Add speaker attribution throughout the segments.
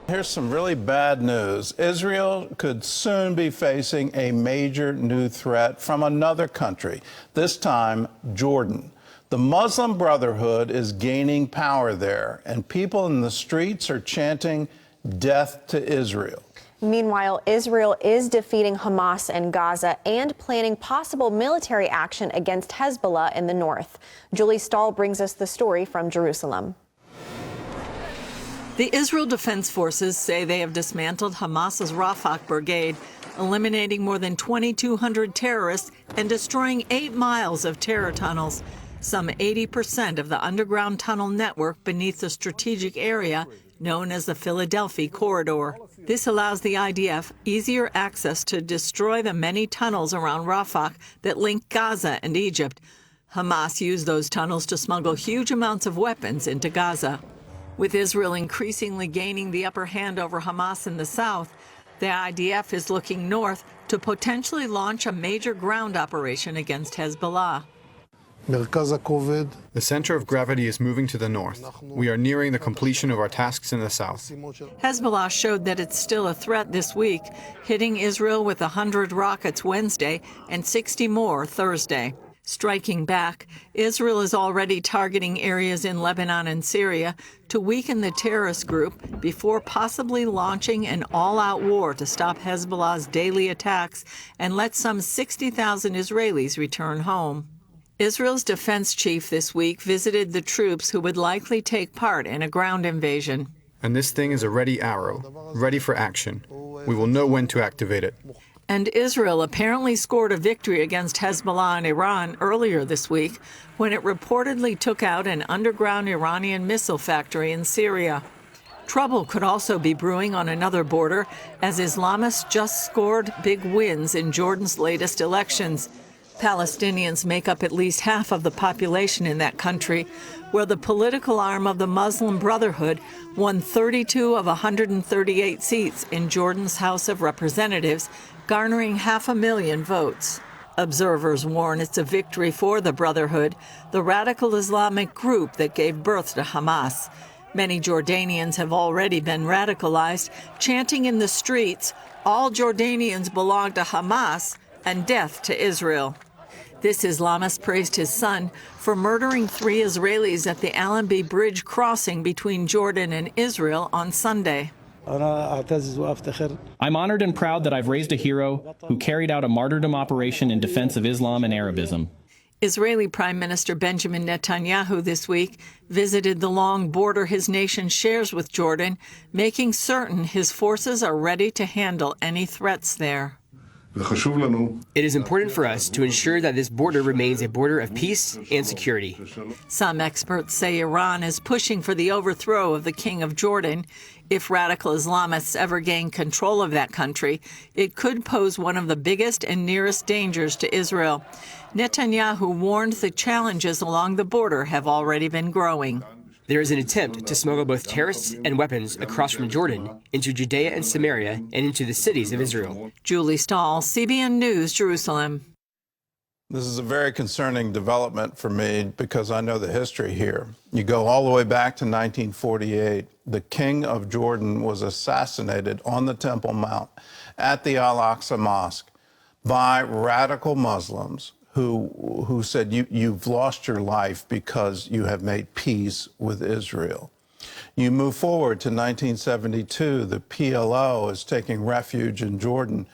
Speaker 1: Here's some really bad news. Israel could soon be facing a major new threat from another country, this time Jordan. The Muslim Brotherhood is gaining power there, and people in the streets are chanting death to Israel.
Speaker 2: Meanwhile, Israel is defeating Hamas in Gaza and planning possible military action against Hezbollah in the north. Julie Stahl brings us the story from Jerusalem.
Speaker 3: The Israel Defense Forces say they have dismantled Hamas's Rafah Brigade, eliminating more than 2,200 terrorists and destroying 8 miles of terror tunnels. Some 80% of the underground tunnel network beneath the strategic area known as the Philadelphi Corridor. This allows the IDF easier access to destroy the many tunnels around Rafah that link Gaza and Egypt. Hamas used those tunnels to smuggle huge amounts of weapons into Gaza. With Israel increasingly gaining the upper hand over Hamas in the south, the IDF is looking north to potentially launch a major ground operation against Hezbollah.
Speaker 4: The center of gravity is moving to the north. We are nearing the completion of our tasks in the south.
Speaker 3: Hezbollah showed that it's still a threat this week, hitting Israel with 100 rockets Wednesday and 60 more Thursday. Striking back, Israel is already targeting areas in Lebanon and Syria to weaken the terrorist group before possibly launching an all-out war to stop Hezbollah's daily attacks and let some 60,000 Israelis return home. Israel's defense chief this week visited the troops who would likely take part in a ground invasion.
Speaker 4: And this thing is a ready arrow, ready for action. We will know when to activate it.
Speaker 3: And Israel apparently scored a victory against Hezbollah and Iran earlier this week when it reportedly took out an underground Iranian missile factory in Syria. Trouble could also be brewing on another border as Islamists just scored big wins in Jordan's latest elections. Palestinians make up at least half of the population in that country, where the political arm of the Muslim Brotherhood won 32 of 138 seats in Jordan's House of Representatives, garnering 500,000 votes. Observers warn it's a victory for the Brotherhood, the radical Islamic group that gave birth to Hamas. Many Jordanians have already been radicalized, chanting in the streets, "All Jordanians belong to Hamas," and "Death to Israel." This Islamist praised his son for murdering 3 Israelis at the Allenby Bridge crossing between Jordan and Israel on Sunday.
Speaker 5: I'm honored and proud that I've raised a hero who carried out a martyrdom operation in defense of Islam and Arabism.
Speaker 3: Israeli Prime Minister Benjamin Netanyahu this week visited the long border his nation shares with Jordan, making certain his forces are ready to handle any threats there.
Speaker 6: It is important for us to ensure that this border remains a border of peace and security.
Speaker 3: Some experts say Iran is pushing for the overthrow of the King of Jordan. If radical Islamists ever gain control of that country, it could pose one of the biggest and nearest dangers to Israel. Netanyahu warned the challenges along the border have already been growing.
Speaker 6: There is an attempt to smuggle both terrorists and weapons across from Jordan into Judea and Samaria and into the cities of Israel.
Speaker 3: Julie Stahl, CBN News, Jerusalem.
Speaker 1: This is a very concerning development for me because I know the history here. You go all the way back to 1948. The king of Jordan was assassinated on the Temple Mount at the Al-Aqsa Mosque by radical Muslims who said, you've lost your life because you have made peace with Israel. You move forward to 1972, the PLO is taking refuge in Jordan,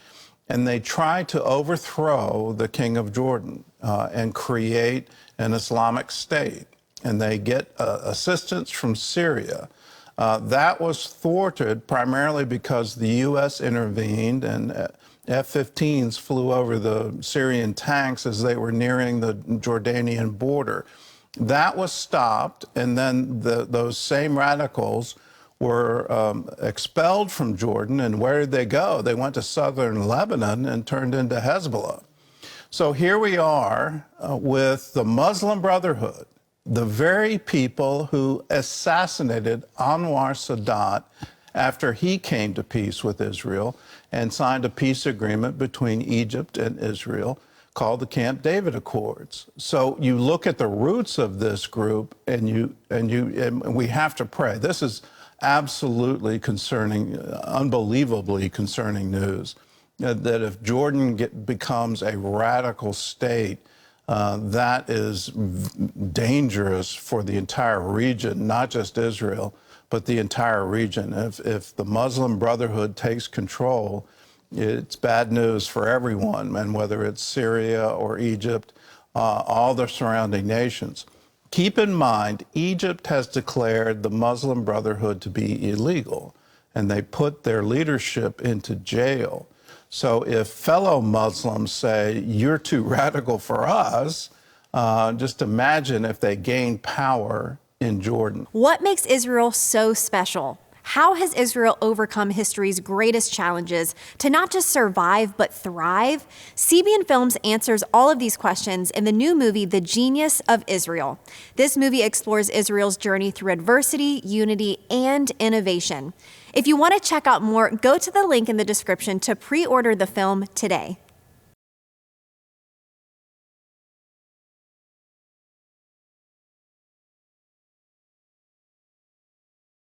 Speaker 1: and they try to overthrow the king of Jordan and create an Islamic state. And they get assistance from Syria. That was thwarted primarily because the U.S. intervened and F-15s flew over the Syrian tanks as they were nearing the Jordanian border. That was stopped, and then those same radicals were expelled from Jordan. And where did they go? They went to southern Lebanon and turned into Hezbollah. So here we are with the Muslim Brotherhood, the very people who assassinated Anwar Sadat after he came to peace with Israel and signed a peace agreement between Egypt and Israel called the Camp David Accords. So you look at the roots of this group and we have to pray. This is absolutely concerning, unbelievably concerning news. That if Jordan becomes a radical state, that is dangerous for the entire region, not just Israel, but the entire region. If the Muslim Brotherhood takes control, it's bad news for everyone, and whether it's Syria or Egypt, all the surrounding nations. Keep in mind, Egypt has declared the Muslim Brotherhood to be illegal, and they put their leadership into jail. So if fellow Muslims say, you're too radical for us, just imagine if they gain power in Jordan.
Speaker 7: What makes Israel so special? How has Israel overcome history's greatest challenges to not just survive, but thrive? CBN Films answers all of these questions in the new movie, The Genius of Israel. This movie explores Israel's journey through adversity, unity, and innovation. If you want to check out more, go to the link in the description to pre-order the film today.